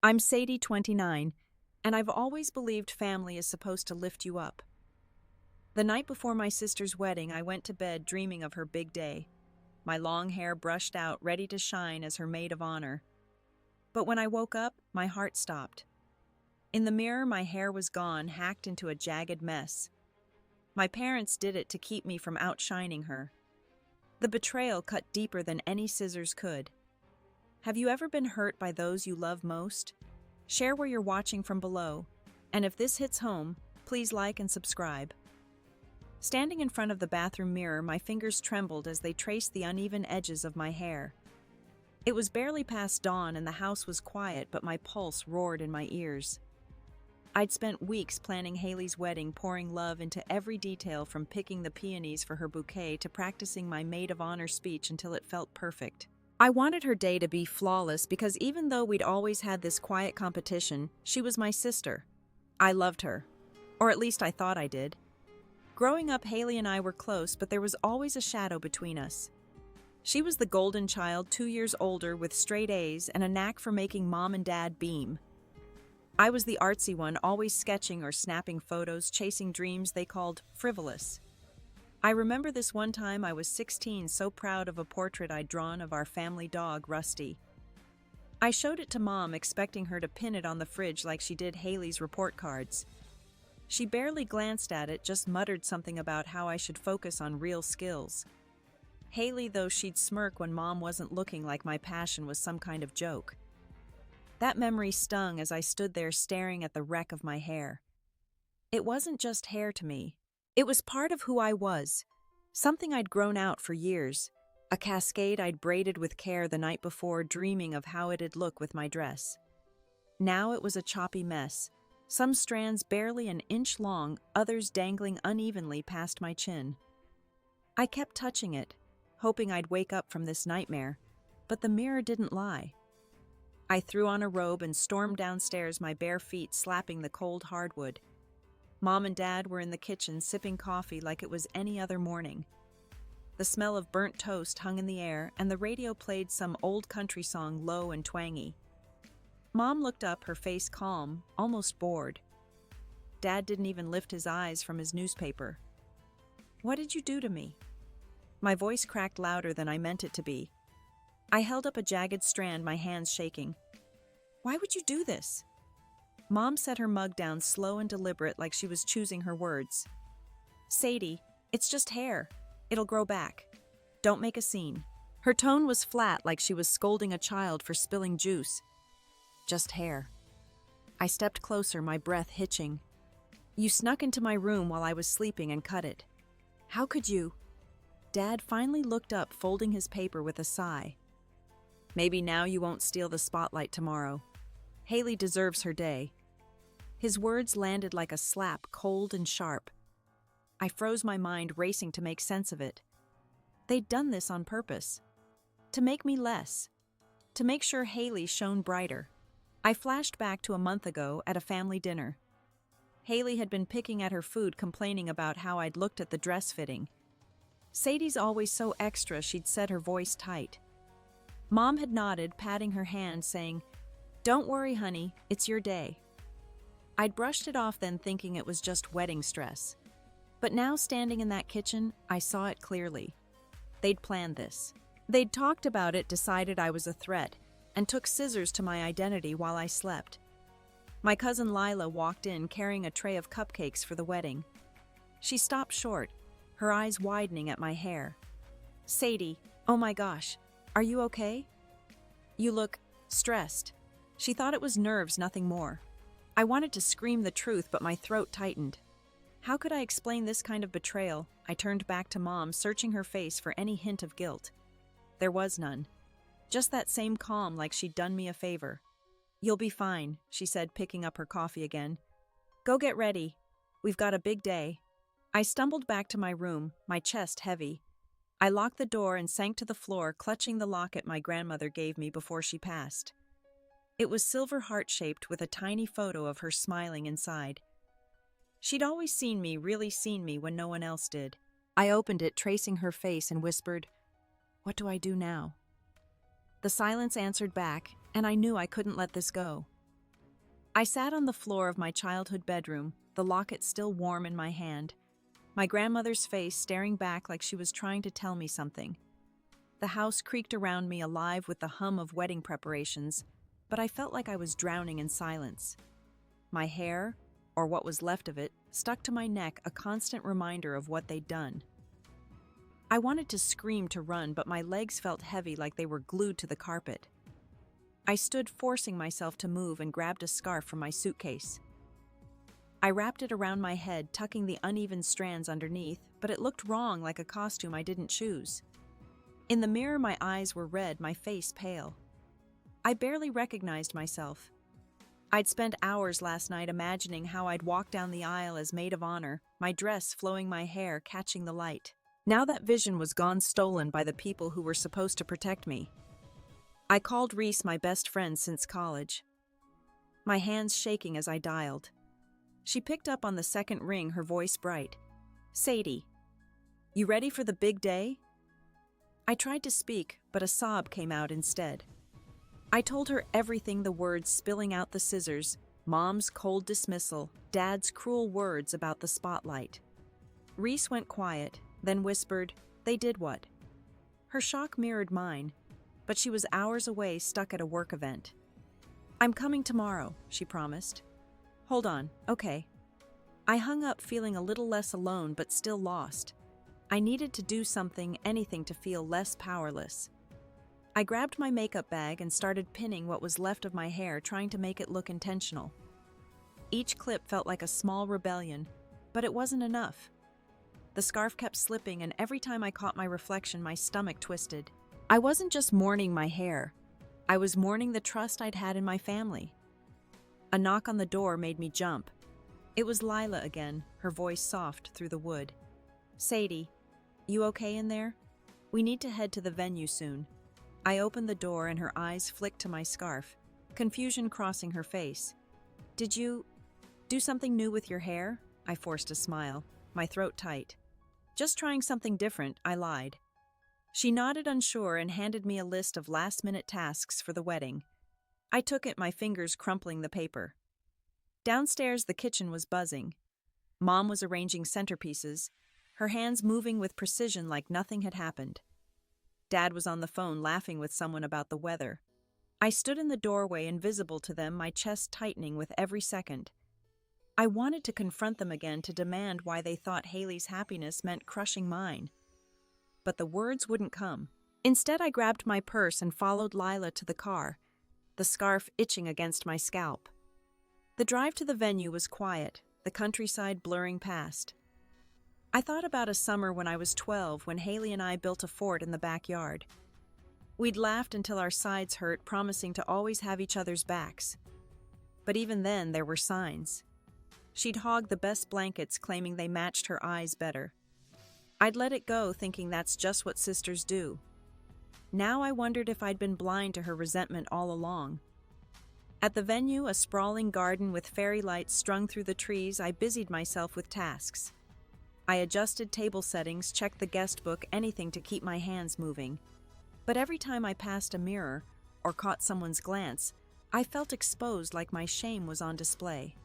I'm Sadie, 29, and I've always believed family is supposed to lift you up. The night before my sister's wedding, I went to bed dreaming of her big day, my long hair brushed out, ready to shine as her maid of honor. But when I woke up, my heart stopped. In the mirror, my hair was gone, hacked into a jagged mess. My parents did it to keep me from outshining her. The betrayal cut deeper than any scissors could. Have you ever been hurt by those you love most? Share where you're watching from below, and if this hits home, please like and subscribe. Standing in front of the bathroom mirror, my fingers trembled as they traced the uneven edges of my hair. It was barely past dawn and the house was quiet, but my pulse roared in my ears. I'd spent weeks planning Haley's wedding, pouring love into every detail, from picking the peonies for her bouquet to practicing my maid of honor speech until it felt perfect. I wanted her day to be flawless because even though we'd always had this quiet competition, she was my sister. I loved her. Or at least I thought I did. Growing up, Haley and I were close, but there was always a shadow between us. She was the golden child, 2 years older, with straight A's and a knack for making mom and dad beam. I was the artsy one, always sketching or snapping photos, chasing dreams they called frivolous. I remember this one time I was 16, so proud of a portrait I'd drawn of our family dog, Rusty. I showed it to Mom, expecting her to pin it on the fridge like she did Haley's report cards. She barely glanced at it, just muttered something about how I should focus on real skills. Haley, though, she'd smirk when Mom wasn't looking, like my passion was some kind of joke. That memory stung as I stood there staring at the wreck of my hair. It wasn't just hair to me. It was part of who I was, something I'd grown out for years, a cascade I'd braided with care the night before, dreaming of how it'd look with my dress. Now it was a choppy mess, some strands barely an inch long, others dangling unevenly past my chin. I kept touching it, hoping I'd wake up from this nightmare, but the mirror didn't lie. I threw on a robe and stormed downstairs, my bare feet slapping the cold hardwood. Mom and Dad were in the kitchen sipping coffee like it was any other morning. The smell of burnt toast hung in the air, and the radio played some old country song, low and twangy. Mom looked up, her face calm, almost bored. Dad didn't even lift his eyes from his newspaper. "What did you do to me?" My voice cracked louder than I meant it to be. I held up a jagged strand, my hands shaking. "Why would you do this?" Mom set her mug down, slow and deliberate, like she was choosing her words. "Sadie, it's just hair. It'll grow back. Don't make a scene." Her tone was flat, like she was scolding a child for spilling juice. Just hair. I stepped closer, my breath hitching. "You snuck into my room while I was sleeping and cut it. How could you?" Dad finally looked up, folding his paper with a sigh. "Maybe now you won't steal the spotlight tomorrow. Haley deserves her day." His words landed like a slap, cold and sharp. I froze, my mind racing to make sense of it. They'd done this on purpose. To make me less. To make sure Haley shone brighter. I flashed back to a month ago at a family dinner. Haley had been picking at her food, complaining about how I'd looked at the dress fitting. "Sadie's always so extra," she'd said, her voice tight. Mom had nodded, patting her hand, saying, "Don't worry, honey, it's your day." I'd brushed it off then, thinking it was just wedding stress. But now, standing in that kitchen, I saw it clearly. They'd planned this. They'd talked about it, decided I was a threat, and took scissors to my identity while I slept. My cousin Lila walked in, carrying a tray of cupcakes for the wedding. She stopped short, her eyes widening at my hair. "Sadie, oh my gosh, are you okay? You look stressed." She thought it was nerves, nothing more. I wanted to scream the truth, but my throat tightened. How could I explain this kind of betrayal? I turned back to Mom, searching her face for any hint of guilt. There was none. Just that same calm, like she'd done me a favor. "You'll be fine," she said, picking up her coffee again. "Go get ready. We've got a big day." I stumbled back to my room, my chest heavy. I locked the door and sank to the floor, clutching the locket my grandmother gave me before she passed. It was silver heart-shaped with a tiny photo of her smiling inside. She'd always seen me, really seen me, when no one else did. I opened it, tracing her face, and whispered, "What do I do now?" The silence answered back, and I knew I couldn't let this go. I sat on the floor of my childhood bedroom, the locket still warm in my hand, my grandmother's face staring back like she was trying to tell me something. The house creaked around me, alive with the hum of wedding preparations, but I felt like I was drowning in silence. My hair, or what was left of it, stuck to my neck, a constant reminder of what they'd done. I wanted to scream, to run, but my legs felt heavy, like they were glued to the carpet. I stood, forcing myself to move, and grabbed a scarf from my suitcase. I wrapped it around my head, tucking the uneven strands underneath, but it looked wrong, like a costume I didn't choose. In the mirror, my eyes were red, my face pale. I barely recognized myself. I'd spent hours last night imagining how I'd walk down the aisle as maid of honor, my dress flowing, my hair catching the light. Now that vision was gone, stolen by the people who were supposed to protect me. I called Reese, my best friend since college, my hands shaking as I dialed. She picked up on the second ring, her voice bright. "Sadie, you ready for the big day?" I tried to speak, but a sob came out instead. I told her everything, the words spilling out, the scissors, Mom's cold dismissal, Dad's cruel words about the spotlight. Reese went quiet, then whispered, "They did what?" Her shock mirrored mine, but she was hours away, stuck at a work event. "I'm coming tomorrow," she promised. "Hold on, okay." I hung up, feeling a little less alone, but still lost. I needed to do something, anything, to feel less powerless. I grabbed my makeup bag and started pinning what was left of my hair, trying to make it look intentional. Each clip felt like a small rebellion, but it wasn't enough. The scarf kept slipping, and every time I caught my reflection, my stomach twisted. I wasn't just mourning my hair. I was mourning the trust I'd had in my family. A knock on the door made me jump. It was Lila again, her voice soft through the wood. "Sadie, you okay in there? We need to head to the venue soon." I opened the door and her eyes flicked to my scarf, confusion crossing her face. "Did you do something new with your hair?" I forced a smile, my throat tight. "Just trying something different," I lied. She nodded, unsure, and handed me a list of last-minute tasks for the wedding. I took it, my fingers crumpling the paper. Downstairs, the kitchen was buzzing. Mom was arranging centerpieces, her hands moving with precision like nothing had happened. Dad was on the phone laughing with someone about the weather. I stood in the doorway, invisible to them, my chest tightening with every second. I wanted to confront them again, to demand why they thought Haley's happiness meant crushing mine. But the words wouldn't come. Instead, I grabbed my purse and followed Lila to the car, the scarf itching against my scalp. The drive to the venue was quiet, the countryside blurring past. I thought about a summer when I was 12, when Haley and I built a fort in the backyard. We'd laughed until our sides hurt, promising to always have each other's backs. But even then, there were signs. She'd hogged the best blankets, claiming they matched her eyes better. I'd let it go, thinking that's just what sisters do. Now I wondered if I'd been blind to her resentment all along. At the venue, a sprawling garden with fairy lights strung through the trees, I busied myself with tasks. I adjusted table settings, checked the guest book, anything to keep my hands moving. But every time I passed a mirror or caught someone's glance, I felt exposed, like my shame was on display.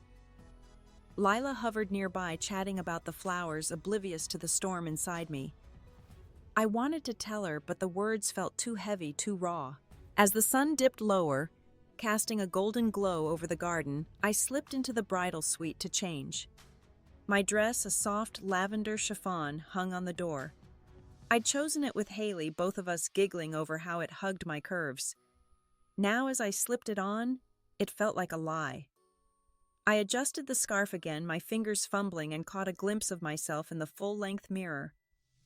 Lila hovered nearby, chatting about the flowers, oblivious to the storm inside me. I wanted to tell her, but the words felt too heavy, too raw. As the sun dipped lower, casting a golden glow over the garden, I slipped into the bridal suite to change. My dress, a soft lavender chiffon, hung on the door. I'd chosen it with Haley, both of us giggling over how it hugged my curves. Now, as I slipped it on, it felt like a lie. I adjusted the scarf again, my fingers fumbling, and caught a glimpse of myself in the full-length mirror.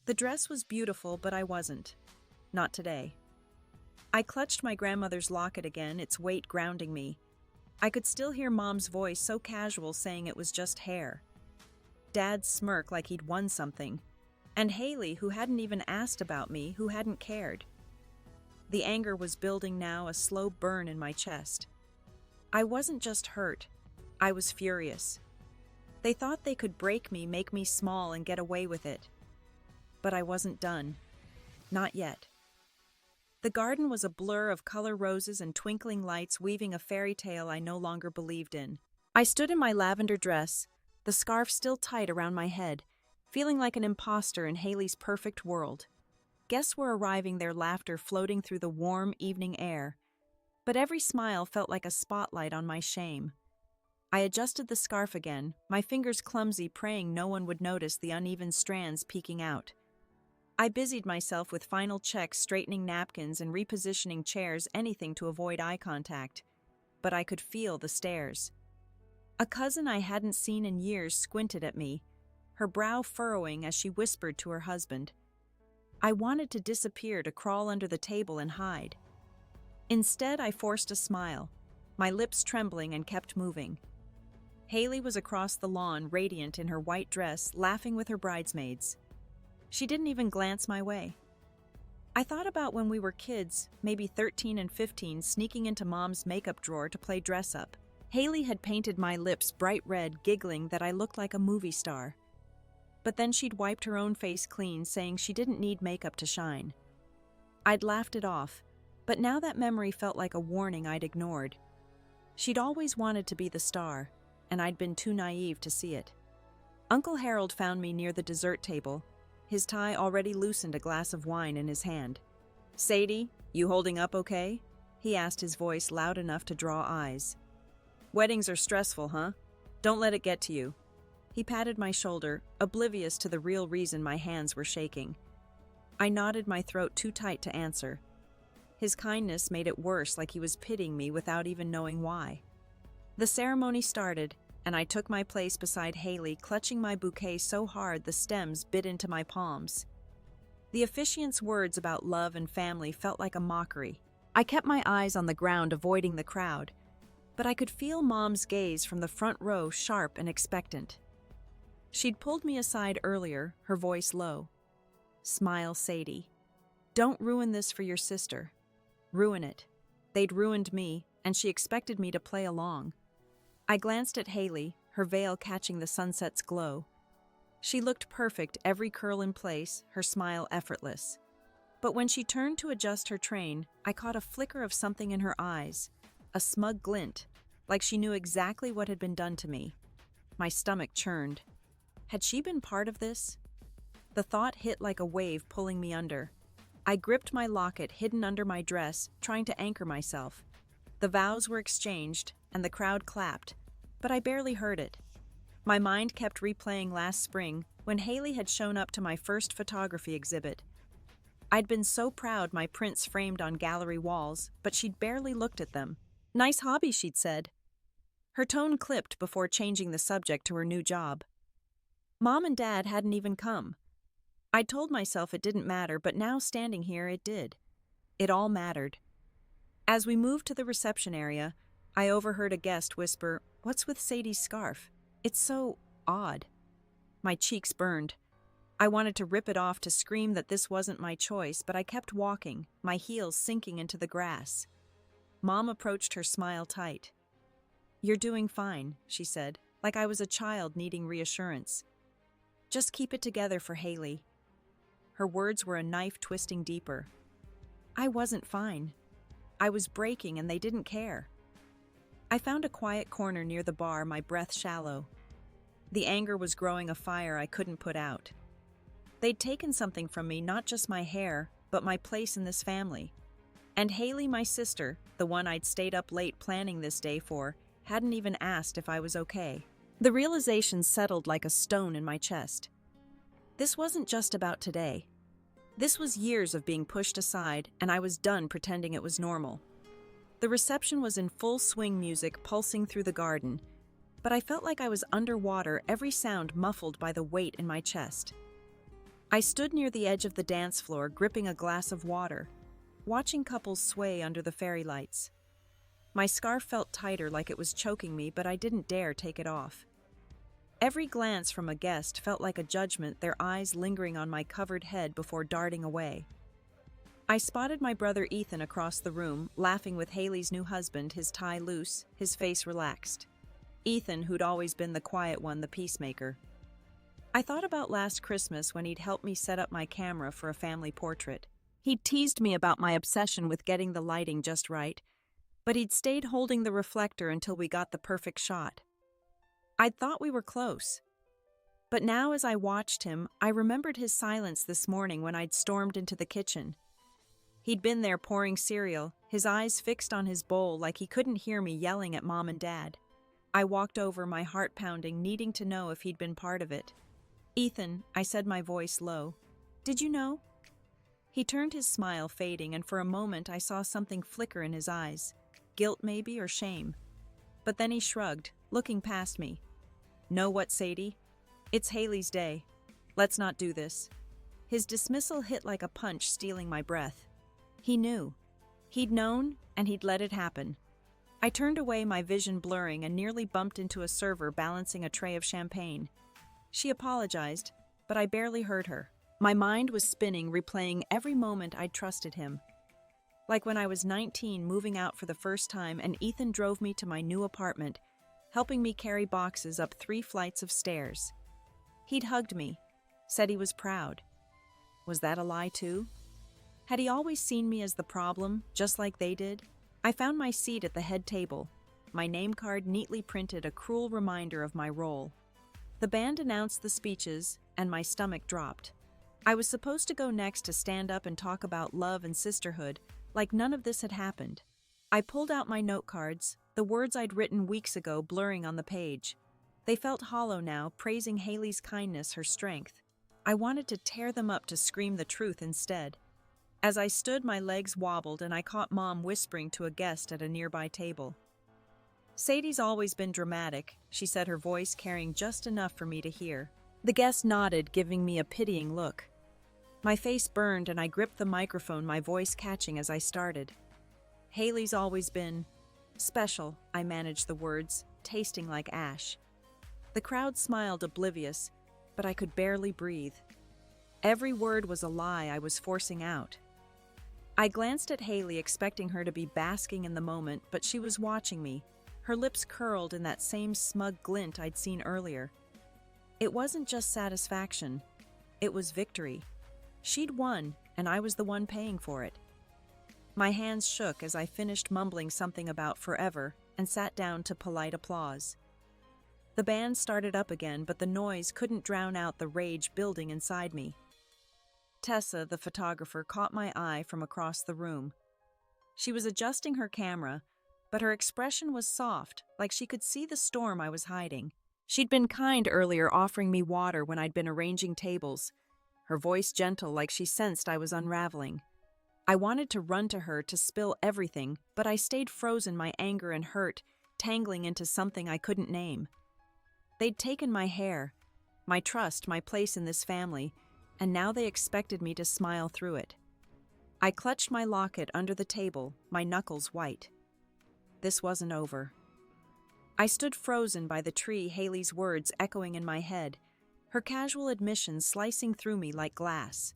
The dress was beautiful, but I wasn't. Not today. I clutched my grandmother's locket again, its weight grounding me. I could still hear Mom's voice, so casual, saying it was just hair. Dad's smirk like he'd won something. And Haley, who hadn't even asked about me, who hadn't cared. The anger was building now, a slow burn in my chest. I wasn't just hurt. I was furious. They thought they could break me, make me small, and get away with it. But I wasn't done. Not yet. The garden was a blur of color roses and twinkling lights weaving a fairy tale I no longer believed in. I stood in my lavender dress, the scarf still tight around my head, feeling like an imposter in Haley's perfect world. Guests were arriving, their laughter floating through the warm evening air, but every smile felt like a spotlight on my shame. I adjusted the scarf again, my fingers clumsy, praying no one would notice the uneven strands peeking out. I busied myself with final checks, straightening napkins and repositioning chairs, anything to avoid eye contact. But I could feel the stares. A cousin I hadn't seen in years squinted at me, her brow furrowing as she whispered to her husband. I wanted to disappear, to crawl under the table and hide. Instead, I forced a smile, my lips trembling, and kept moving. Haley was across the lawn, radiant in her white dress, laughing with her bridesmaids. She didn't even glance my way. I thought about when we were kids, maybe 13 and 15, sneaking into Mom's makeup drawer to play dress-up. Haley had painted my lips bright red, giggling that I looked like a movie star. But then she'd wiped her own face clean, saying she didn't need makeup to shine. I'd laughed it off, but now that memory felt like a warning I'd ignored. She'd always wanted to be the star, and I'd been too naive to see it. Uncle Harold found me near the dessert table, his tie already loosened, a glass of wine in his hand. "Sadie, you holding up okay?" he asked, his voice loud enough to draw eyes. "Weddings are stressful, huh? Don't let it get to you." He patted my shoulder, oblivious to the real reason my hands were shaking. I nodded, my throat too tight to answer. His kindness made it worse, like he was pitying me without even knowing why. The ceremony started, and I took my place beside Haley, clutching my bouquet so hard the stems bit into my palms. The officiant's words about love and family felt like a mockery. I kept my eyes on the ground, avoiding the crowd, but I could feel Mom's gaze from the front row, sharp and expectant. She'd pulled me aside earlier, her voice low. "Smile, Sadie. Don't ruin this for your sister. Ruin it. They'd ruined me, and she expected me to play along." I glanced at Haley, her veil catching the sunset's glow. She looked perfect, every curl in place, her smile effortless. But when she turned to adjust her train, I caught a flicker of something in her eyes, a smug glint, like she knew exactly what had been done to me. My stomach churned. Had she been part of this? The thought hit like a wave, pulling me under. I gripped my locket hidden under my dress, trying to anchor myself. The vows were exchanged, and the crowd clapped, but I barely heard it. My mind kept replaying last spring, when Haley had shown up to my first photography exhibit. I'd been so proud, my prints framed on gallery walls, but she'd barely looked at them. "Nice hobby," she'd said. Her tone clipped before changing the subject to her new job. Mom and Dad hadn't even come. I'd told myself it didn't matter, but now standing here, it did. It all mattered. As we moved to the reception area, I overheard a guest whisper, "What's with Sadie's scarf? It's so odd." My cheeks burned. I wanted to rip it off, to scream that this wasn't my choice, but I kept walking, my heels sinking into the grass. Mom approached, her smile tight. "You're doing fine," she said, like I was a child needing reassurance. "Just keep it together for Haley." Her words were a knife twisting deeper. I wasn't fine. I was breaking, and they didn't care. I found a quiet corner near the bar, my breath shallow. The anger was growing, a fire I couldn't put out. They'd taken something from me, not just my hair, but my place in this family. And Haley, my sister, the one I'd stayed up late planning this day for, hadn't even asked if I was okay. The realization settled like a stone in my chest. This wasn't just about today. This was years of being pushed aside, and I was done pretending it was normal. The reception was in full swing, music pulsing through the garden, but I felt like I was underwater, every sound muffled by the weight in my chest. I stood near the edge of the dance floor, gripping a glass of water, watching couples sway under the fairy lights. My scarf felt tighter, like it was choking me, but I didn't dare take it off. Every glance from a guest felt like a judgment, their eyes lingering on my covered head before darting away. I spotted my brother Ethan across the room, laughing with Haley's new husband, his tie loose, his face relaxed. Ethan, who'd always been the quiet one, the peacemaker. I thought about last Christmas when he'd helped me set up my camera for a family portrait. He'd teased me about my obsession with getting the lighting just right, but he'd stayed holding the reflector until we got the perfect shot. I'd thought we were close. But now as I watched him, I remembered his silence this morning when I'd stormed into the kitchen. He'd been there pouring cereal, his eyes fixed on his bowl like he couldn't hear me yelling at Mom and Dad. I walked over, my heart pounding, needing to know if he'd been part of it. "Ethan," I said, my voice low. "Did you know?" He turned, his smile fading, and for a moment I saw something flicker in his eyes. Guilt maybe, or shame. But then he shrugged, looking past me. "Know what, Sadie? It's Haley's day. Let's not do this." His dismissal hit like a punch, stealing my breath. He knew. He'd known, and he'd let it happen. I turned away, my vision blurring, and nearly bumped into a server balancing a tray of champagne. She apologized, but I barely heard her. My mind was spinning, replaying every moment I'd trusted him. Like when I was 19, moving out for the first time, and Ethan drove me to my new apartment, helping me carry boxes up 3 flights of stairs. He'd hugged me, said he was proud. Was that a lie too? Had he always seen me as the problem, just like they did? I found my seat at the head table. My name card neatly printed, a cruel reminder of my role. The band announced the speeches, and my stomach dropped. I was supposed to go next, to stand up and talk about love and sisterhood, like none of this had happened. I pulled out my note cards, the words I'd written weeks ago blurring on the page. They felt hollow now, praising Haley's kindness, her strength. I wanted to tear them up, to scream the truth instead. As I stood, my legs wobbled, and I caught Mom whispering to a guest at a nearby table. "Sadie's always been dramatic," she said, her voice carrying just enough for me to hear. The guest nodded, giving me a pitying look. My face burned, and I gripped the microphone, my voice catching as I started. "Haley's always been special," I managed the words, tasting like ash. The crowd smiled, oblivious, but I could barely breathe. Every word was a lie I was forcing out. I glanced at Haley, expecting her to be basking in the moment, but she was watching me, her lips curled in that same smug glint I'd seen earlier. It wasn't just satisfaction, it was victory. She'd won, and I was the one paying for it. My hands shook as I finished mumbling something about forever and sat down to polite applause. The band started up again, but the noise couldn't drown out the rage building inside me. Tessa, the photographer, caught my eye from across the room. She was adjusting her camera, but her expression was soft, like she could see the storm I was hiding. She'd been kind earlier, offering me water when I'd been arranging tables, her voice gentle, like she sensed I was unraveling. I wanted to run to her, to spill everything, but I stayed frozen, my anger and hurt tangling into something I couldn't name. They'd taken my hair, my trust, my place in this family, and now they expected me to smile through it. I clutched my locket under the table, my knuckles white. This wasn't over. I stood frozen by the tree, Haley's words echoing in my head, her casual admission slicing through me like glass.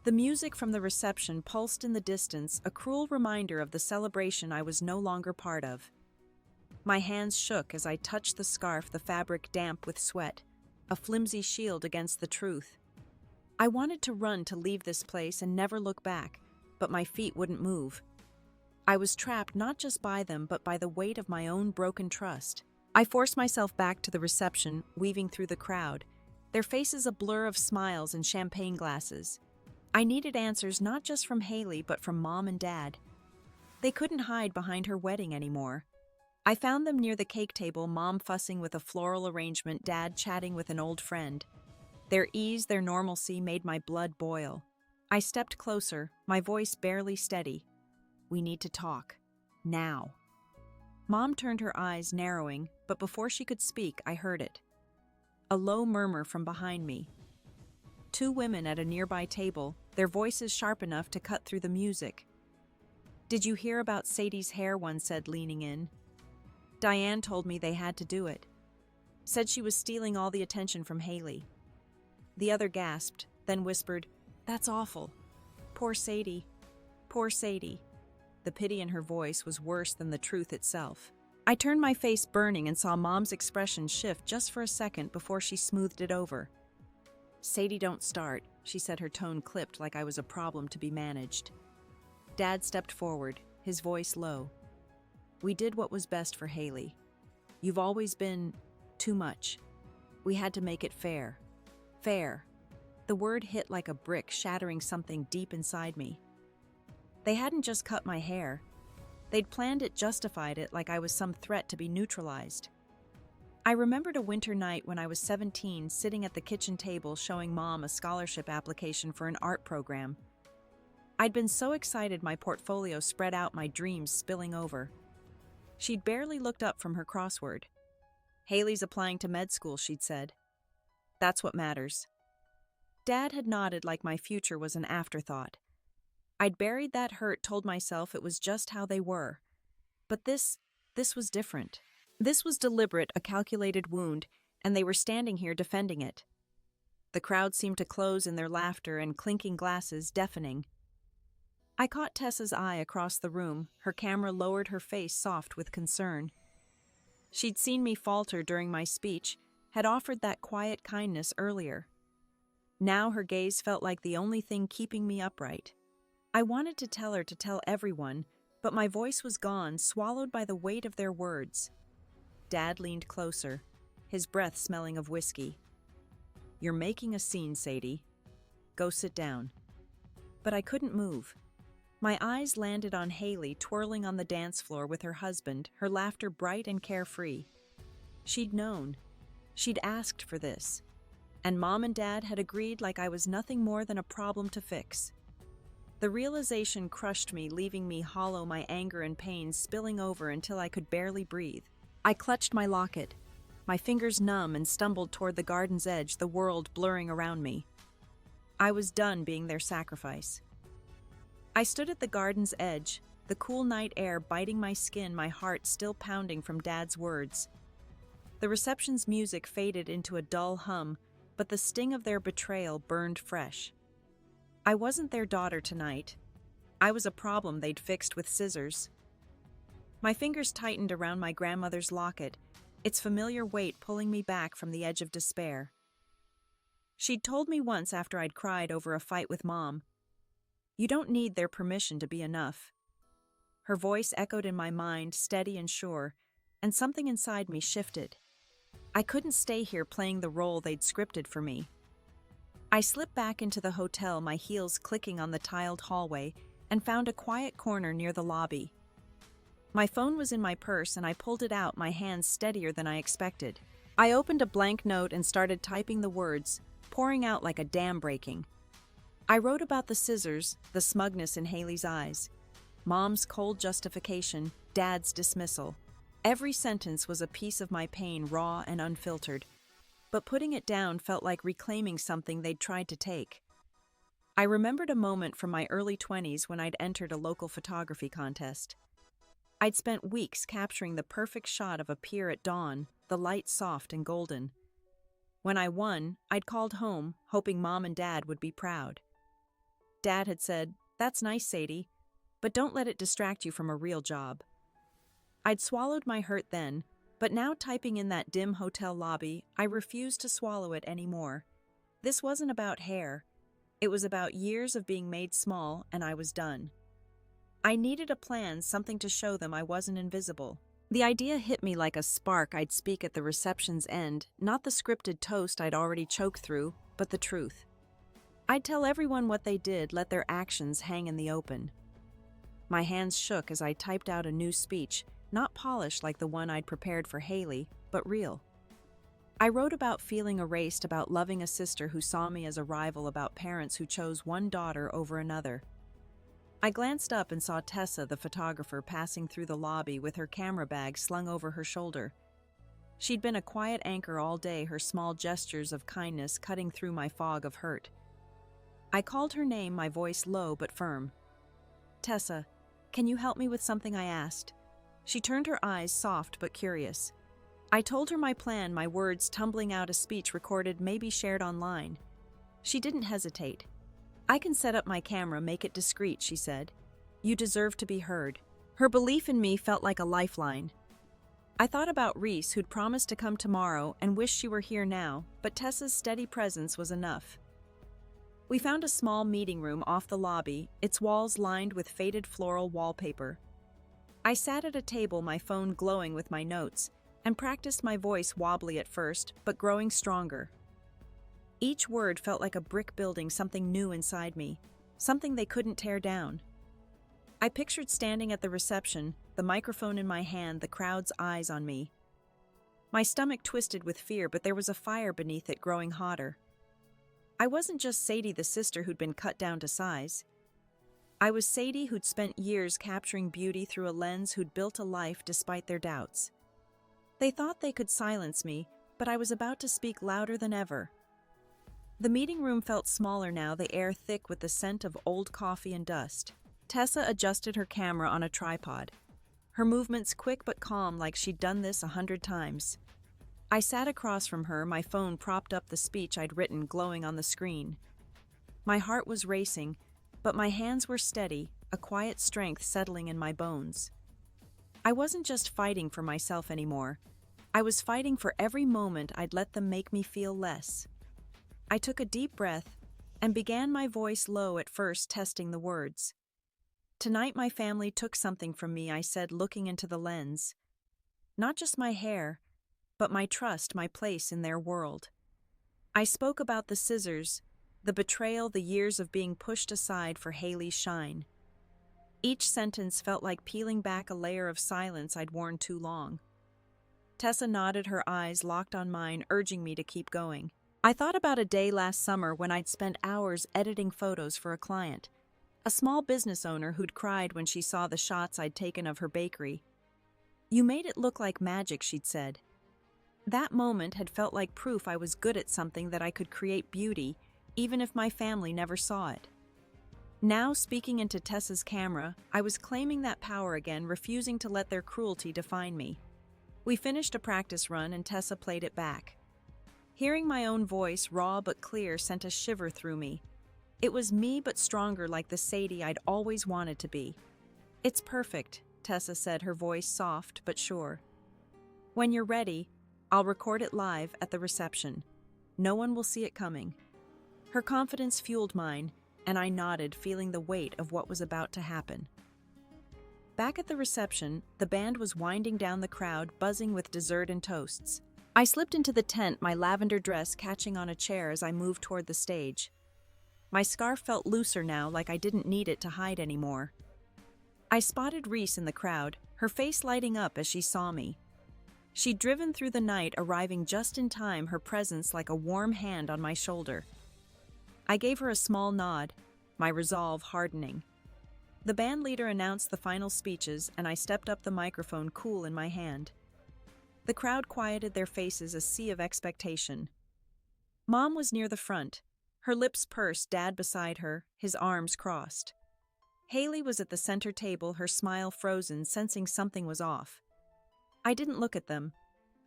The music from the reception pulsed in the distance, a cruel reminder of the celebration I was no longer part of. My hands shook as I touched the scarf, the fabric damp with sweat, a flimsy shield against the truth. I wanted to run, to leave this place and never look back, but my feet wouldn't move. I was trapped not just by them, but by the weight of my own broken trust. I forced myself back to the reception, weaving through the crowd, their faces a blur of smiles and champagne glasses. I needed answers, not just from Haley, but from Mom and Dad. They couldn't hide behind her wedding anymore. I found them near the cake table, Mom fussing with a floral arrangement, Dad chatting with an old friend. Their ease, their normalcy made my blood boil. I stepped closer, my voice barely steady. "We need to talk. Now." Mom turned, her eyes narrowing, but before she could speak, I heard it. A low murmur from behind me. 2 women at a nearby table, their voices sharp enough to cut through the music. "Did you hear about Sadie's hair?" one said, leaning in. "Diane told me they had to do it. Said she was stealing all the attention from Haley." The other gasped, then whispered, "That's awful. Poor Sadie. Poor Sadie." The pity in her voice was worse than the truth itself. I turned, my face burning, and saw Mom's expression shift just for a second before she smoothed it over. "Sadie, don't start. she said, her tone clipped like I was a problem to be managed. Dad stepped forward, his voice low. We did what was best for Haley. You've always been too much. We had to make it fair. Fair. The word hit like a brick, shattering something deep inside me. They hadn't just cut my hair. They'd planned it, justified it like I was some threat to be neutralized. I remembered a winter night when I was 17, sitting at the kitchen table showing Mom a scholarship application for an art program. I'd been so excited my portfolio spread out, my dreams spilling over. She'd barely looked up from her crossword. Haley's applying to med school, she'd said. That's what matters. Dad had nodded like my future was an afterthought. I'd buried that hurt, told myself it was just how they were. But this was different. This was deliberate, a calculated wound, and they were standing here defending it. The crowd seemed to close in their laughter and clinking glasses, deafening. I caught Tessa's eye across the room, her camera lowered, her face soft with concern. She'd seen me falter during my speech, had offered that quiet kindness earlier. Now her gaze felt like the only thing keeping me upright. I wanted to tell her to tell everyone, but my voice was gone, swallowed by the weight of their words. Dad leaned closer, his breath smelling of whiskey. You're making a scene, Sadie. Go sit down. But I couldn't move. My eyes landed on Haley twirling on the dance floor with her husband, her laughter bright and carefree. She'd known. She'd asked for this. And Mom and Dad had agreed like I was nothing more than a problem to fix. The realization crushed me, leaving me hollow, my anger and pain spilling over until I could barely breathe. I clutched my locket, my fingers numb, and stumbled toward the garden's edge, the world blurring around me. I was done being their sacrifice. I stood at the garden's edge, the cool night air biting my skin, my heart still pounding from Dad's words. The reception's music faded into a dull hum, but the sting of their betrayal burned fresh. I wasn't their daughter tonight. I was a problem they'd fixed with scissors. My fingers tightened around my grandmother's locket, its familiar weight pulling me back from the edge of despair. She'd told me once after I'd cried over a fight with Mom, "You don't need their permission to be enough." Her voice echoed in my mind, steady and sure, and something inside me shifted. I couldn't stay here playing the role they'd scripted for me. I slipped back into the hotel, my heels clicking on the tiled hallway, and found a quiet corner near the lobby. My phone was in my purse, and I pulled it out, my hands steadier than I expected. I opened a blank note and started typing the words, pouring out like a dam breaking. I wrote about the scissors, the smugness in Haley's eyes, Mom's cold justification, Dad's dismissal. Every sentence was a piece of my pain, raw and unfiltered. But putting it down felt like reclaiming something they'd tried to take. I remembered a moment from my early 20s when I'd entered a local photography contest. I'd spent weeks capturing the perfect shot of a pier at dawn, the light soft and golden. When I won, I'd called home, hoping Mom and Dad would be proud. Dad had said, "That's nice, Sadie, but don't let it distract you from a real job." I'd swallowed my hurt then, but now typing in that dim hotel lobby, I refused to swallow it anymore. This wasn't about hair. It was about years of being made small, and I was done. I needed a plan, something to show them I wasn't invisible. The idea hit me like a spark. I'd speak at the reception's end, not the scripted toast I'd already choked through, but the truth. I'd tell everyone what they did, let their actions hang in the open. My hands shook as I typed out a new speech, not polished like the one I'd prepared for Haley, but real. I wrote about feeling erased, about loving a sister who saw me as a rival, about parents who chose one daughter over another. I glanced up and saw Tessa, the photographer, passing through the lobby with her camera bag slung over her shoulder. She'd been a quiet anchor all day, her small gestures of kindness cutting through my fog of hurt. I called her name, my voice low but firm. "Tessa, can you help me with something?" I asked. She turned her eyes soft but curious. I told her my plan, my words tumbling out, a speech recorded, maybe shared online. She didn't hesitate. "I can set up my camera, make it discreet," she said. "You deserve to be heard." Her belief in me felt like a lifeline. I thought about Reese, who'd promised to come tomorrow, and wished she were here now, but Tessa's steady presence was enough. We found a small meeting room off the lobby, its walls lined with faded floral wallpaper. I sat at a table, my phone glowing with my notes, and practiced my voice, wobbly at first, but growing stronger. Each word felt like a brick building something new inside me, something they couldn't tear down. I pictured standing at the reception, the microphone in my hand, the crowd's eyes on me. My stomach twisted with fear, but there was a fire beneath it growing hotter. I wasn't just Sadie, the sister who'd been cut down to size. I was Sadie, who'd spent years capturing beauty through a lens, who'd built a life despite their doubts. They thought they could silence me, but I was about to speak louder than ever. The meeting room felt smaller now, the air thick with the scent of old coffee and dust. Tessa adjusted her camera on a tripod, her movements quick but calm, like she'd done this 100 times. I sat across from her, my phone propped up the speech I'd written glowing on the screen. My heart was racing, but my hands were steady, a quiet strength settling in my bones. I wasn't just fighting for myself anymore. I was fighting for every moment I'd let them make me feel less. I took a deep breath and began, my voice low at first, testing the words. "Tonight my family took something from me," I said, looking into the lens. "Not just my hair, but my trust, my place in their world." I spoke about the scissors, the betrayal, the years of being pushed aside for Haley's shine. Each sentence felt like peeling back a layer of silence I'd worn too long. Tessa nodded, her eyes locked on mine, urging me to keep going. I thought about a day last summer when I'd spent hours editing photos for a client, a small business owner who'd cried when she saw the shots I'd taken of her bakery. "You made it look like magic," she'd said. That moment had felt like proof I was good at something, that I could create beauty, even if my family never saw it. Now, speaking into Tessa's camera, I was claiming that power again, refusing to let their cruelty define me. We finished a practice run and Tessa played it back. Hearing my own voice, raw but clear, sent a shiver through me. It was me, but stronger, like the Sadie I'd always wanted to be. "It's perfect," Tessa said, her voice soft but sure. "When you're ready, I'll record it live at the reception. No one will see it coming." Her confidence fueled mine, and I nodded, feeling the weight of what was about to happen. Back at the reception, the band was winding down, the crowd buzzing with dessert and toasts. I slipped into the tent, my lavender dress catching on a chair as I moved toward the stage. My scarf felt looser now, like I didn't need it to hide anymore. I spotted Reese in the crowd, her face lighting up as she saw me. She'd driven through the night, arriving just in time, her presence like a warm hand on my shoulder. I gave her a small nod, my resolve hardening. The band leader announced the final speeches, and I stepped up, the microphone cool in my hand. The crowd quieted, their faces a sea of expectation. Mom was near the front, her lips pursed, Dad beside her, his arms crossed. Haley was at the center table, her smile frozen, sensing something was off. I didn't look at them.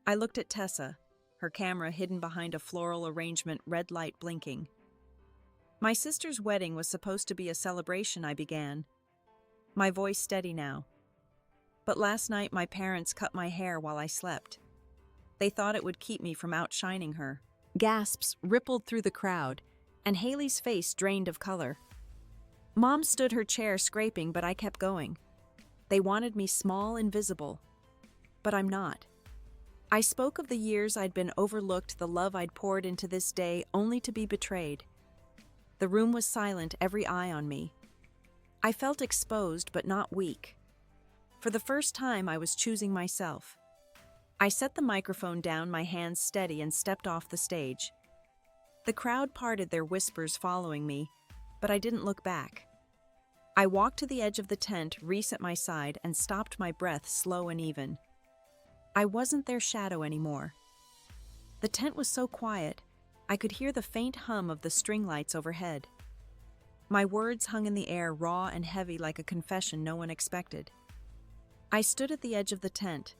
I looked at Tessa, her camera hidden behind a floral arrangement, red light blinking. "My sister's wedding was supposed to be a celebration," I began, my voice steady now. "But last night my parents cut my hair while I slept. They thought it would keep me from outshining her." Gasps rippled through the crowd, and Haley's face drained of color. Mom stood, her chair scraping, but I kept going. They wanted me small, invisible. But I'm not. I spoke of the years I'd been overlooked, the love I'd poured into this day, only to be betrayed. The room was silent, every eye on me. I felt exposed, but not weak. For the first time, I was choosing myself. I set the microphone down, my hands steady, and stepped off the stage. The crowd parted, their whispers following me, but I didn't look back. I walked to the edge of the tent, Reese at my side, and stopped, my breath slow and even. I wasn't their shadow anymore. The tent was so quiet, I could hear the faint hum of the string lights overhead. My words hung in the air, raw and heavy, like a confession no one expected. I stood at the edge of the tent,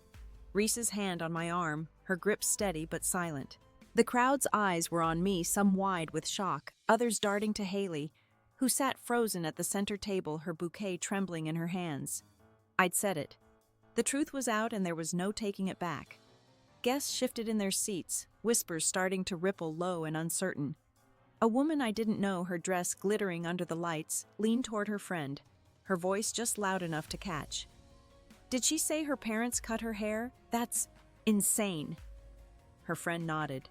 Reese's hand on my arm, her grip steady but silent. The crowd's eyes were on me, some wide with shock, others darting to Haley, who sat frozen at the center table, her bouquet trembling in her hands. I'd said it. The truth was out, and there was no taking it back. Guests shifted in their seats, whispers starting to ripple low and uncertain. A woman I didn't know, her dress glittering under the lights, leaned toward her friend, her voice just loud enough to catch. "Did she say her parents cut her hair? That's insane." Her friend nodded,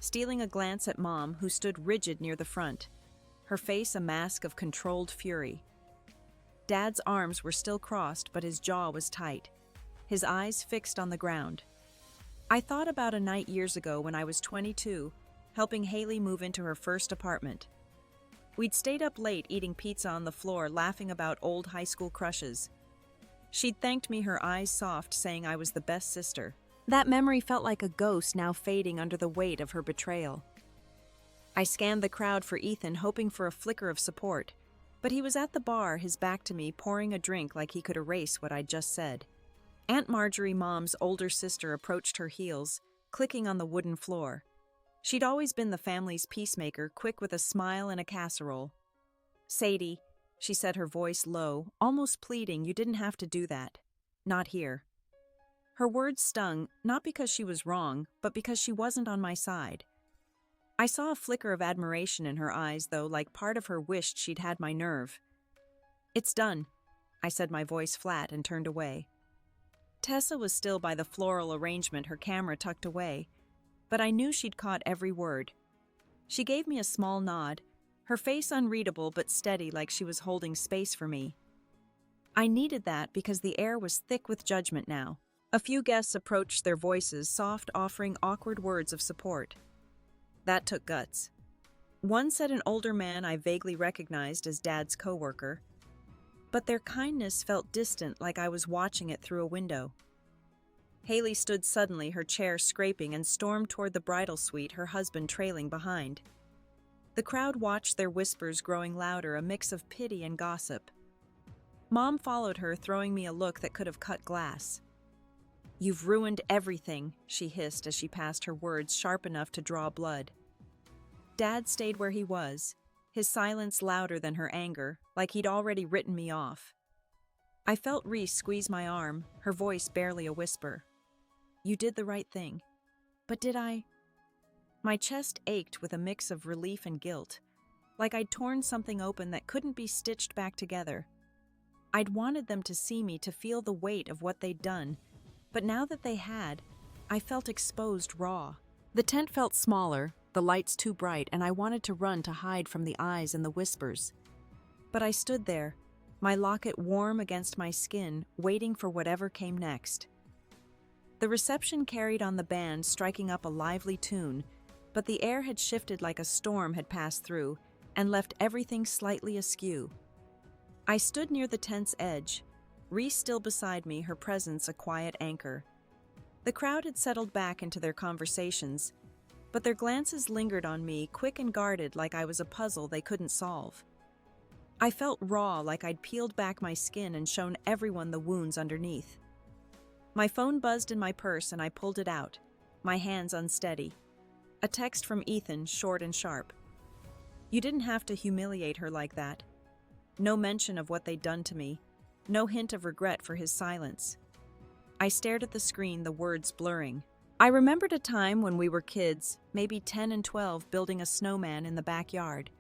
stealing a glance at Mom, who stood rigid near the front, her face a mask of controlled fury. Dad's arms were still crossed, but his jaw was tight, his eyes fixed on the ground. I thought about a night years ago when I was 22, helping Haley move into her first apartment. We'd stayed up late eating pizza on the floor, laughing about old high school crushes. She'd thanked me, her eyes soft, saying I was the best sister. That memory felt like a ghost now fading under the weight of her betrayal. I scanned the crowd for Ethan, hoping for a flicker of support, but he was at the bar, his back to me, pouring a drink like he could erase what I'd just said. Aunt Marjorie, Mom's older sister, approached her heels, clicking on the wooden floor. She'd always been the family's peacemaker, quick with a smile and a casserole. "Sadie," she said, her voice low, almost pleading, "you didn't have to do that. Not here." Her words stung, not because she was wrong, but because she wasn't on my side. I saw a flicker of admiration in her eyes, though, like part of her wished she'd had my nerve. "It's done," I said, my voice flat, and turned away. Tessa was still by the floral arrangement, her camera tucked away, but I knew she'd caught every word. She gave me a small nod, her face unreadable but steady, like she was holding space for me. I needed that because the air was thick with judgment now. A few guests approached, their voices soft, offering awkward words of support. That took guts. One said an older man I vaguely recognized as Dad's coworker, but their kindness felt distant, like I was watching it through a window. Haley stood suddenly, her chair scraping, and stormed toward the bridal suite, her husband trailing behind. The crowd watched, their whispers growing louder, a mix of pity and gossip. Mom followed her, throwing me a look that could have cut glass. "You've ruined everything," she hissed as she passed, her words sharp enough to draw blood. Dad stayed where he was, his silence louder than her anger, like he'd already written me off. I felt Reese squeeze my arm, her voice barely a whisper. "You did the right thing. But did I?" My chest ached with a mix of relief and guilt, like I'd torn something open that couldn't be stitched back together. I'd wanted them to see me, to feel the weight of what they'd done, but now that they had, I felt exposed raw. The tent felt smaller, the lights too bright, and I wanted to run to hide from the eyes and the whispers. But I stood there, my locket warm against my skin, waiting for whatever came next. The reception carried on, the band striking up a lively tune, but the air had shifted like a storm had passed through and left everything slightly askew. I stood near the tent's edge, Reese still beside me, her presence a quiet anchor. The crowd had settled back into their conversations, but their glances lingered on me, quick and guarded, like I was a puzzle they couldn't solve. I felt raw, like I'd peeled back my skin and shown everyone the wounds underneath. My phone buzzed in my purse and I pulled it out, my hands unsteady. A text from Ethan, short and sharp. "You didn't have to humiliate her like that." No mention of what they'd done to me. No hint of regret for his silence. I stared at the screen, the words blurring. I remembered a time when we were kids, maybe 10 and 12, building a snowman in the backyard.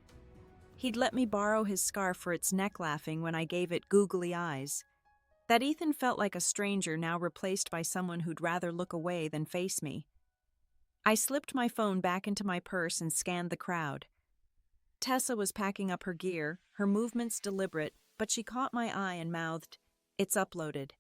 He'd let me borrow his scarf for its neck, laughing when I gave it googly eyes. That Ethan felt like a stranger, now replaced by someone who'd rather look away than face me. I slipped my phone back into my purse and scanned the crowd. Tessa was packing up her gear, her movements deliberate, but she caught my eye and mouthed, "It's uploaded."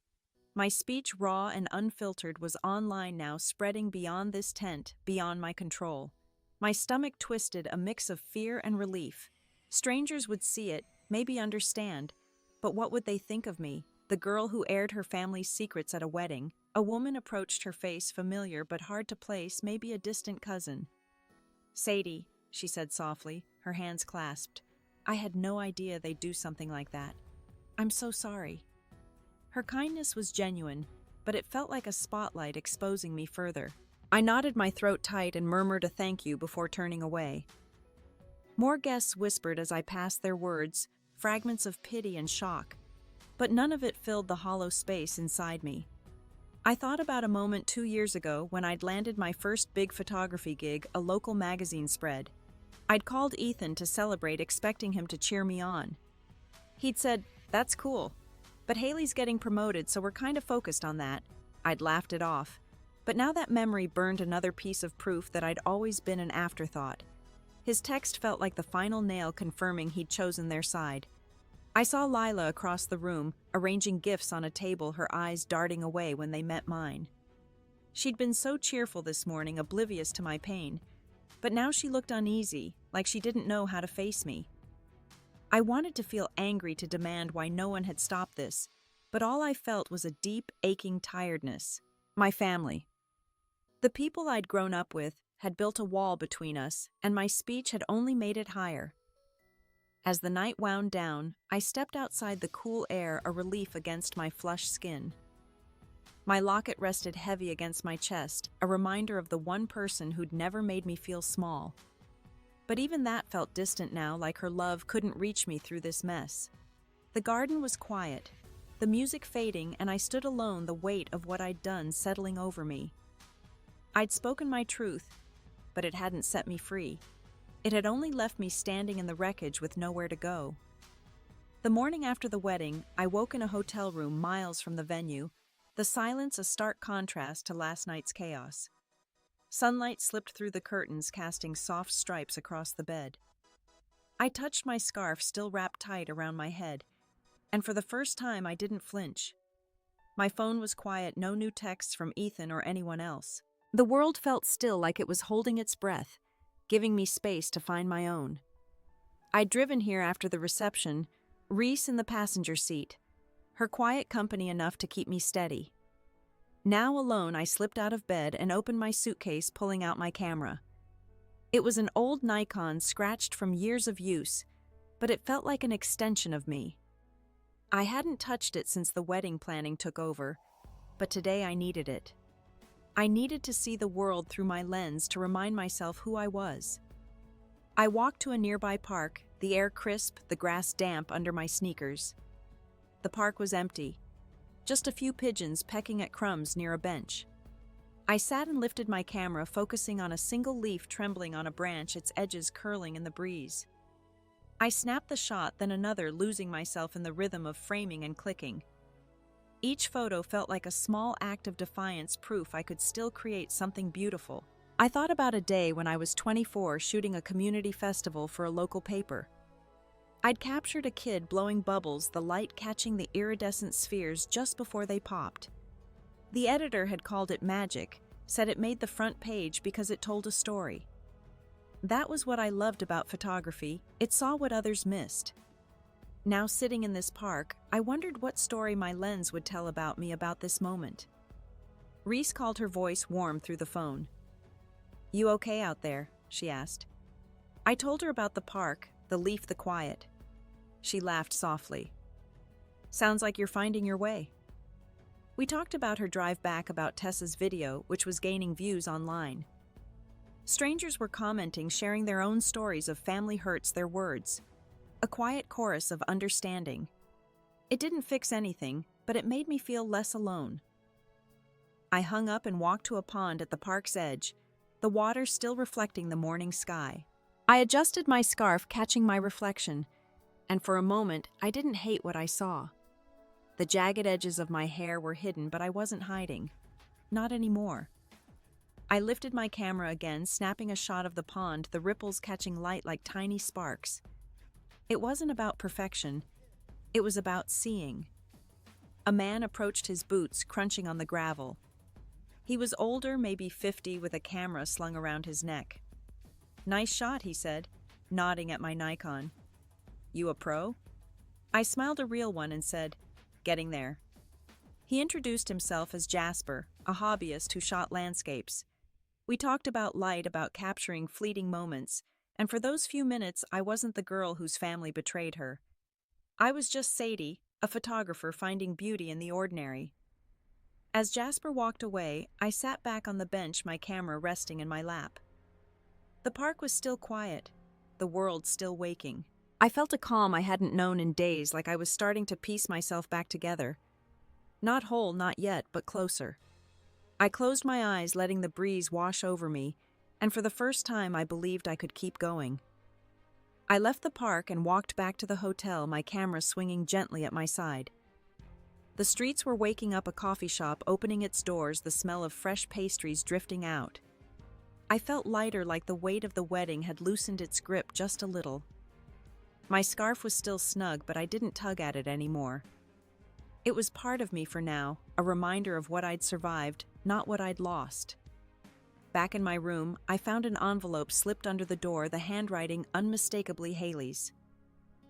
My speech, raw and unfiltered, was online now, spreading beyond this tent, beyond my control. My stomach twisted, a mix of fear and relief. Strangers would see it, maybe understand, but what would they think of me, the girl who aired her family's secrets at a wedding? A woman approached, her face familiar but hard to place, maybe a distant cousin. "Sadie," she said softly, her hands clasped. "I had no idea they'd do something like that. I'm so sorry." Her kindness was genuine, but it felt like a spotlight exposing me further. I knotted my throat tight and murmured a thank you before turning away. More guests whispered as I passed, their words, fragments of pity and shock, but none of it filled the hollow space inside me. I thought about a moment 2 years ago when I'd landed my first big photography gig, a local magazine spread. I'd called Ethan to celebrate, expecting him to cheer me on. He'd said, "That's cool, but Haley's getting promoted, so we're kind of focused on that." I'd laughed it off, but now that memory burned another piece of proof that I'd always been an afterthought. His text felt like the final nail confirming he'd chosen their side. I saw Lila across the room, arranging gifts on a table, her eyes darting away when they met mine. She'd been so cheerful this morning, oblivious to my pain, but now she looked uneasy, like she didn't know how to face me. I wanted to feel angry, to demand why no one had stopped this, but all I felt was a deep, aching tiredness. My family. The people I'd grown up with had built a wall between us, and my speech had only made it higher. As the night wound down, I stepped outside the cool air, a relief against my flushed skin. My locket rested heavy against my chest, a reminder of the one person who'd never made me feel small. But even that felt distant now, like her love couldn't reach me through this mess. The garden was quiet, the music fading, and I stood alone, the weight of what I'd done settling over me. I'd spoken my truth, but it hadn't set me free. It had only left me standing in the wreckage with nowhere to go. The morning after the wedding, I woke in a hotel room miles from the venue, the silence a stark contrast to last night's chaos. Sunlight slipped through the curtains, casting soft stripes across the bed. I touched my scarf, still wrapped tight around my head, and for the first time I didn't flinch. My phone was quiet, no new texts from Ethan or anyone else. The world felt still, like it was holding its breath, giving me space to find my own. I'd driven here after the reception, Reese in the passenger seat, her quiet company enough to keep me steady. Now alone, I slipped out of bed and opened my suitcase, pulling out my camera. It was an old Nikon, scratched from years of use, but it felt like an extension of me. I hadn't touched it since the wedding planning took over, but today I needed it. I needed to see the world through my lens, to remind myself who I was. I walked to a nearby park, the air crisp, the grass damp under my sneakers. The park was empty, just a few pigeons pecking at crumbs near a bench. I sat and lifted my camera, focusing on a single leaf trembling on a branch, its edges curling in the breeze. I snapped the shot, then another, losing myself in the rhythm of framing and clicking. Each photo felt like a small act of defiance, proof I could still create something beautiful. I thought about a day when I was 24, shooting a community festival for a local paper. I'd captured a kid blowing bubbles, the light catching the iridescent spheres just before they popped. The editor had called it magic, said it made the front page because it told a story. That was what I loved about photography. It saw what others missed. Now sitting in this park, I wondered what story my lens would tell about me, about this moment. Reese called, her voice warm through the phone. "You okay out there?" she asked. I told her about the park, the leaf, the quiet. She laughed softly. "Sounds like you're finding your way." We talked about her drive back, about Tessa's video, which was gaining views online. Strangers were commenting, sharing their own stories of family hurts, their words. A quiet chorus of understanding. It didn't fix anything, but it made me feel less alone. I hung up and walked to a pond at the park's edge, the water still reflecting the morning sky. I adjusted my scarf, catching my reflection, and for a moment I didn't hate what I saw. The jagged edges of my hair were hidden, but I wasn't hiding. Not anymore. I lifted my camera again, snapping a shot of the pond, the ripples catching light like tiny sparks. It wasn't about perfection. It was about seeing. A man approached, his boots crunching on the gravel. He was older, maybe 50, with a camera slung around his neck. "Nice shot," he said, nodding at my Nikon. "You a pro?" I smiled, a real one, and said, "Getting there." He introduced himself as Jasper, a hobbyist who shot landscapes. We talked about light, about capturing fleeting moments, and for those few minutes I wasn't the girl whose family betrayed her. I was just Sadie, a photographer finding beauty in the ordinary. As Jasper walked away, I sat back on the bench, my camera resting in my lap. The park was still quiet, the world still waking. I felt a calm I hadn't known in days, like I was starting to piece myself back together. Not whole, not yet, but closer. I closed my eyes, letting the breeze wash over me, and for the first time I believed I could keep going. I left the park and walked back to the hotel, my camera swinging gently at my side. The streets were waking up, a coffee shop opening its doors, the smell of fresh pastries drifting out. I felt lighter, like the weight of the wedding had loosened its grip just a little. My scarf was still snug, but I didn't tug at it anymore. It was part of me for now, a reminder of what I'd survived, not what I'd lost. Back in my room, I found an envelope slipped under the door, the handwriting unmistakably Haley's.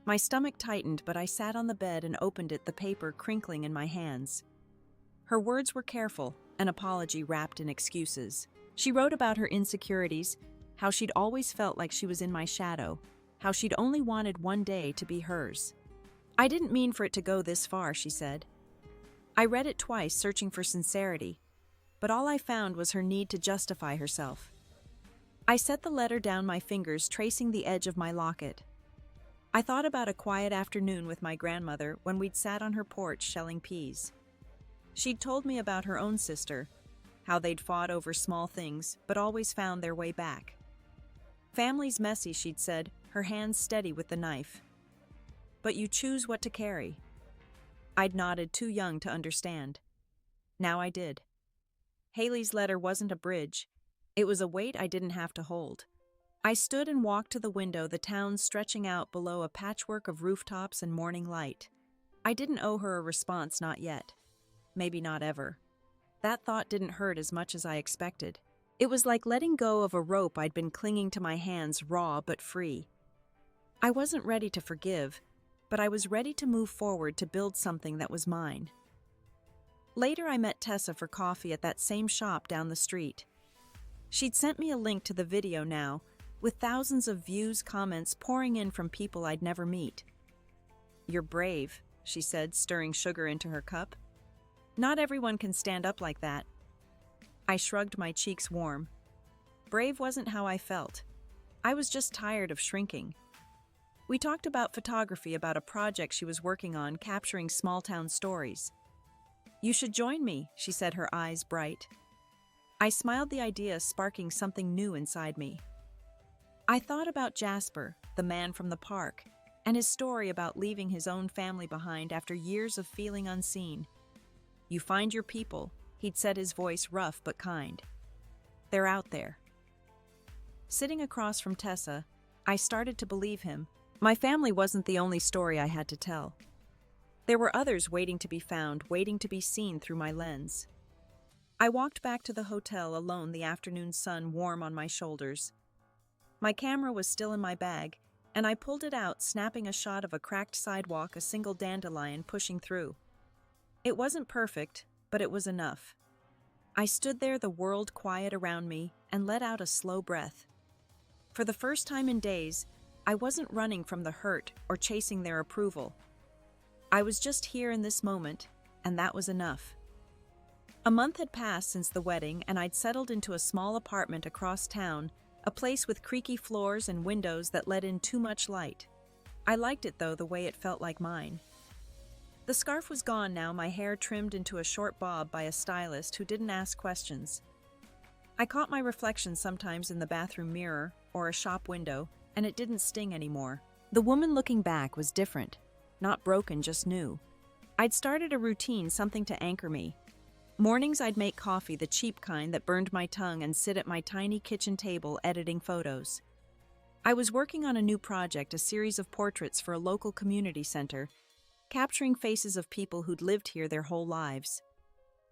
My stomach tightened, but I sat on the bed and opened it, the paper crinkling in my hands. Her words were careful, an apology wrapped in excuses. She wrote about her insecurities, how she'd always felt like she was in my shadow, how she'd only wanted one day to be hers. "I didn't mean for it to go this far," she said. I read it twice, searching for sincerity, but all I found was her need to justify herself. I set the letter down, my fingers tracing the edge of my locket. I thought about a quiet afternoon with my grandmother when we'd sat on her porch shelling peas. She'd told me about her own sister, how they'd fought over small things but always found their way back. "Family's messy," she'd said, her hands steady with the knife. "But you choose what to carry." I'd nodded, too young to understand. Now I did. Haley's letter wasn't a bridge. It was a weight I didn't have to hold. I stood and walked to the window, the town stretching out below, a patchwork of rooftops and morning light. I didn't owe her a response, not yet. Maybe not ever. That thought didn't hurt as much as I expected. It was like letting go of a rope I'd been clinging to, my hands raw but free. I wasn't ready to forgive, but I was ready to move forward to build something that was mine. Later, I met Tessa for coffee at that same shop down the street. She'd sent me a link to the video now, with thousands of views, comments pouring in from people I'd never meet. "You're brave," she said, stirring sugar into her cup. "Not everyone can stand up like that." I shrugged, my cheeks warm. Brave wasn't how I felt. I was just tired of shrinking. We talked about photography, about a project she was working on, capturing small-town stories. "You should join me," she said, her eyes bright. I smiled, the idea sparking something new inside me. I thought about Jasper, the man from the park, and his story about leaving his own family behind after years of feeling unseen. "You find your people," he'd said, his voice rough but kind. "They're out there." Sitting across from Tessa, I started to believe him. My family wasn't the only story I had to tell. There were others waiting to be found, waiting to be seen through my lens. I walked back to the hotel alone, the afternoon sun warm on my shoulders. My camera was still in my bag, and I pulled it out, snapping a shot of a cracked sidewalk, a single dandelion pushing through. It wasn't perfect, but it was enough. I stood there, the world quiet around me, and let out a slow breath. For the first time in days, I wasn't running from the hurt or chasing their approval. I was just here in this moment, and that was enough. A month had passed since the wedding, and I'd settled into a small apartment across town, a place with creaky floors and windows that let in too much light. I liked it, though, the way it felt like mine. The scarf was gone now, my hair trimmed into a short bob by a stylist who didn't ask questions. I caught my reflection sometimes in the bathroom mirror or a shop window, and it didn't sting anymore. The woman looking back was different. Not broken, just new. I'd started a routine, something to anchor me. Mornings I'd make coffee, the cheap kind that burned my tongue, and sit at my tiny kitchen table editing photos. I was working on a new project, a series of portraits for a local community center, capturing faces of people who'd lived here their whole lives.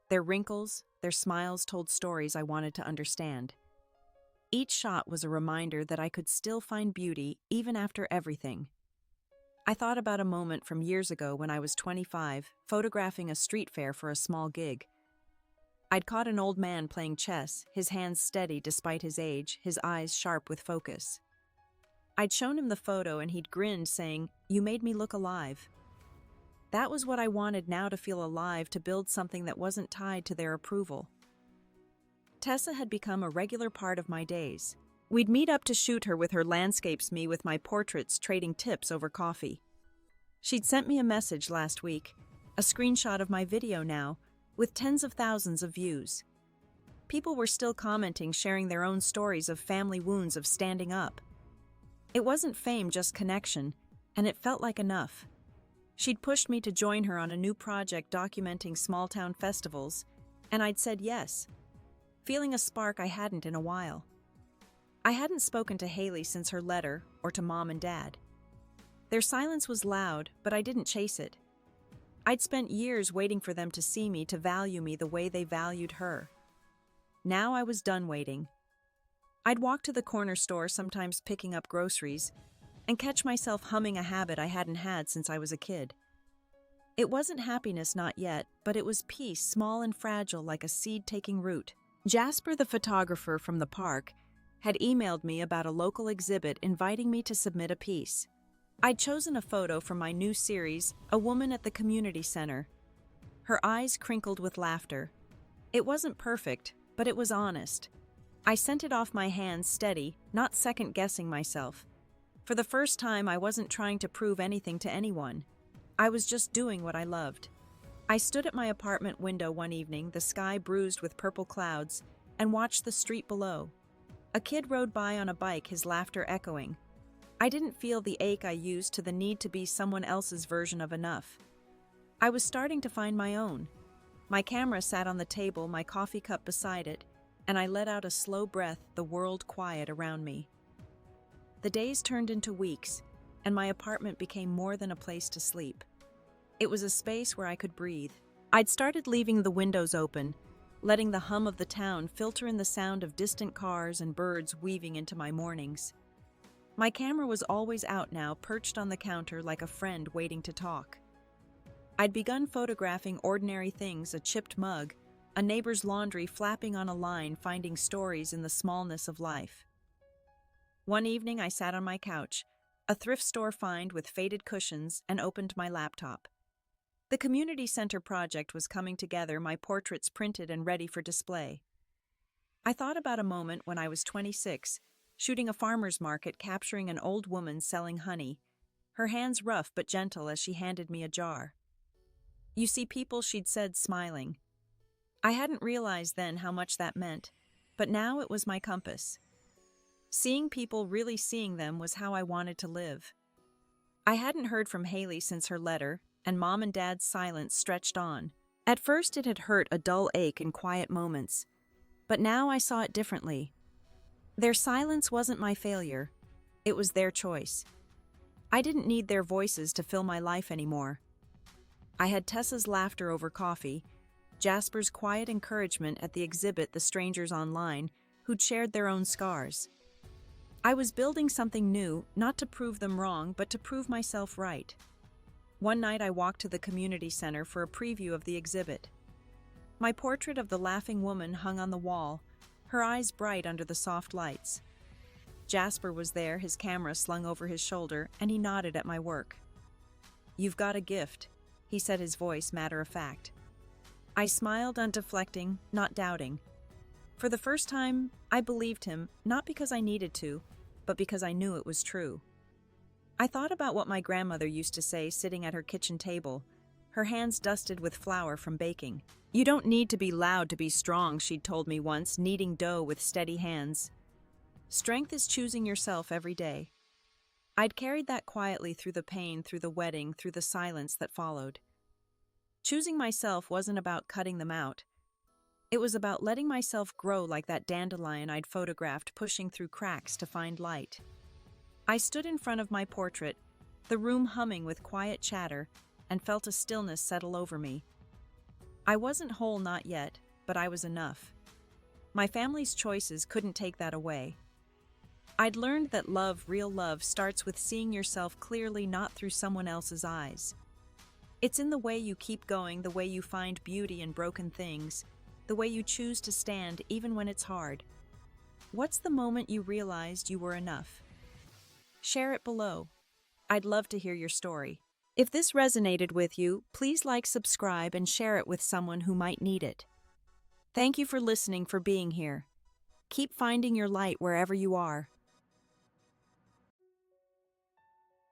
Their wrinkles, their smiles told stories I wanted to understand. Each shot was a reminder that I could still find beauty even after everything. I thought about a moment from years ago when I was 25, photographing a street fair for a small gig. I'd caught an old man playing chess, his hands steady despite his age, his eyes sharp with focus. I'd shown him the photo and he'd grinned, saying, "You made me look alive." That was what I wanted now, to feel alive, to build something that wasn't tied to their approval. Tessa had become a regular part of my days. We'd meet up to shoot, her with her landscapes, me with my portraits, trading tips over coffee. She'd sent me a message last week, a screenshot of my video now, with tens of thousands of views. People were still commenting, sharing their own stories of family wounds, of standing up. It wasn't fame, just connection, and it felt like enough. She'd pushed me to join her on a new project documenting small-town festivals, and I'd said yes, feeling a spark I hadn't in a while. I hadn't spoken to Haley since her letter, or to Mom and Dad. Their silence was loud, but I didn't chase it. I'd spent years waiting for them to see me, to value me the way they valued her. Now I was done waiting. I'd walk to the corner store, sometimes picking up groceries, and catch myself humming a habit I hadn't had since I was a kid. It wasn't happiness, not yet, but it was peace, small and fragile, like a seed taking root. Jasper, the photographer from the park, had emailed me about a local exhibit inviting me to submit a piece. I'd chosen a photo from my new series, A Woman at the Community Center. Her eyes crinkled with laughter. It wasn't perfect, but it was honest. I sent it off my hands steady, not second-guessing myself. For the first time, I wasn't trying to prove anything to anyone. I was just doing what I loved. I stood at my apartment window one evening, the sky bruised with purple clouds, and watched the street below. A kid rode by on a bike, his laughter echoing. I didn't feel the ache I used to, the need to be someone else's version of enough. I was starting to find my own. My camera sat on the table, my coffee cup beside it, and I let out a slow breath, the world quiet around me. The days turned into weeks, and my apartment became more than a place to sleep. It was a space where I could breathe. I'd started leaving the windows open, letting the hum of the town filter in the sound of distant cars and birds weaving into my mornings. My camera was always out now, perched on the counter like a friend waiting to talk. I'd begun photographing ordinary things, a chipped mug, a neighbor's laundry flapping on a line, finding stories in the smallness of life. One evening I sat on my couch, a thrift store find with faded cushions, and opened my laptop. The community center project was coming together, my portraits printed and ready for display. I thought about a moment when I was 26, shooting a farmer's market, capturing an old woman selling honey, her hands rough but gentle as she handed me a jar. "You see people," she'd said, smiling. I hadn't realized then how much that meant, but now it was my compass. Seeing people, really seeing them, was how I wanted to live. I hadn't heard from Haley since her letter, and Mom and Dad's silence stretched on. At first it had hurt, a dull ache in quiet moments, but now I saw it differently. Their silence wasn't my failure, it was their choice. I didn't need their voices to fill my life anymore. I had Tessa's laughter over coffee, Jasper's quiet encouragement at the exhibit, the strangers online who'd shared their own scars. I was building something new, not to prove them wrong, but to prove myself right. One night I walked to the community center for a preview of the exhibit. My portrait of the laughing woman hung on the wall, her eyes bright under the soft lights. Jasper was there, his camera slung over his shoulder, and he nodded at my work. "You've got a gift," he said, his voice matter of fact. I smiled, undeflecting, not doubting. For the first time, I believed him, not because I needed to, but because I knew it was true. I thought about what my grandmother used to say, sitting at her kitchen table, her hands dusted with flour from baking. "You don't need to be loud to be strong," she'd told me once, kneading dough with steady hands. "Strength is choosing yourself every day." I'd carried that quietly through the pain, through the wedding, through the silence that followed. Choosing myself wasn't about cutting them out. It was about letting myself grow like that dandelion I'd photographed, pushing through cracks to find light. I stood in front of my portrait, the room humming with quiet chatter, and felt a stillness settle over me. I wasn't whole, not yet, but I was enough. My family's choices couldn't take that away. I'd learned that love, real love, starts with seeing yourself clearly, not through someone else's eyes. It's in the way you keep going, the way you find beauty in broken things, the way you choose to stand even when it's hard. What's the moment you realized you were enough? Share it below. I'd love to hear your story. If this resonated with you, please like, subscribe, and share it with someone who might need it. Thank you for listening, for being here. Keep finding your light wherever you are.